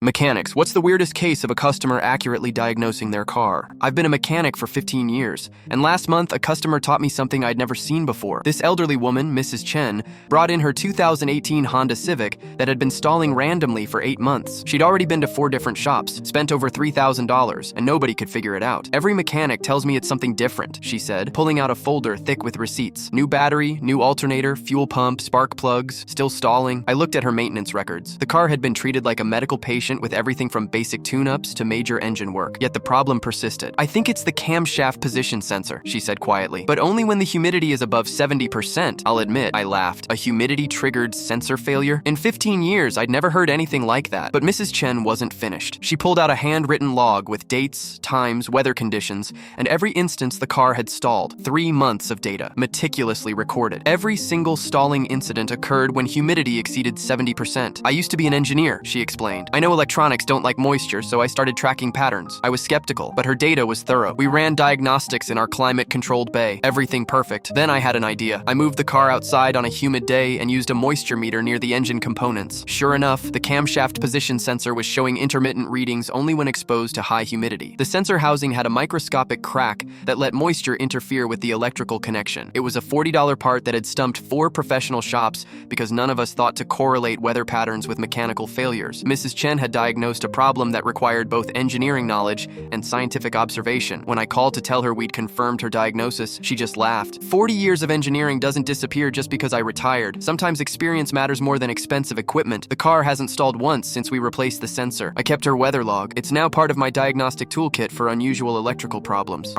Mechanics, what's the weirdest case of a customer accurately diagnosing their car? I've been a mechanic for 15 years, and last month a customer taught me something I'd never seen before. This elderly woman, Mrs. Chen, brought in her 2018 Honda Civic that had been stalling randomly for 8 months. She'd already been to 4 different shops, spent over $3,000, and nobody could figure it out. Every mechanic tells me it's something different, she said, pulling out a folder thick with receipts. New battery, new alternator, fuel pump, spark plugs, still stalling. I looked at her maintenance records. The car had been treated like a medical patient with everything from basic tune-ups to major engine work, yet the problem persisted. I think it's the camshaft position sensor, she said quietly, but only when the humidity is above 70%. I'll admit, I laughed. A humidity-triggered sensor failure? In 15 years, I'd never heard anything like that. But Mrs. Chen wasn't finished. She pulled out a handwritten log with dates, times, weather conditions, and every instance the car had stalled. 3 months of data, meticulously recorded. Every single stalling incident occurred when humidity exceeded 70%. I used to be an engineer, she explained. I know electronics don't like moisture, so I started tracking patterns. I was skeptical, but her data was thorough. We ran diagnostics in our climate-controlled bay. Everything perfect. Then I had an idea. I moved the car outside on a humid day and used a moisture meter near the engine components. Sure enough, the camshaft position sensor was showing intermittent readings only when exposed to high humidity. The sensor housing had a microscopic crack that let moisture interfere with the electrical connection. It was a $40 part that had stumped 4 professional shops because none of us thought to correlate weather patterns with mechanical failures. Mrs. Chen had diagnosed a problem that required both engineering knowledge and scientific observation. When I called to tell her we'd confirmed her diagnosis, she just laughed. 40 years of engineering doesn't disappear just because I retired. Sometimes experience matters more than expensive equipment. The car hasn't stalled once since we replaced the sensor. I kept her weather log. It's now part of my diagnostic toolkit for unusual electrical problems.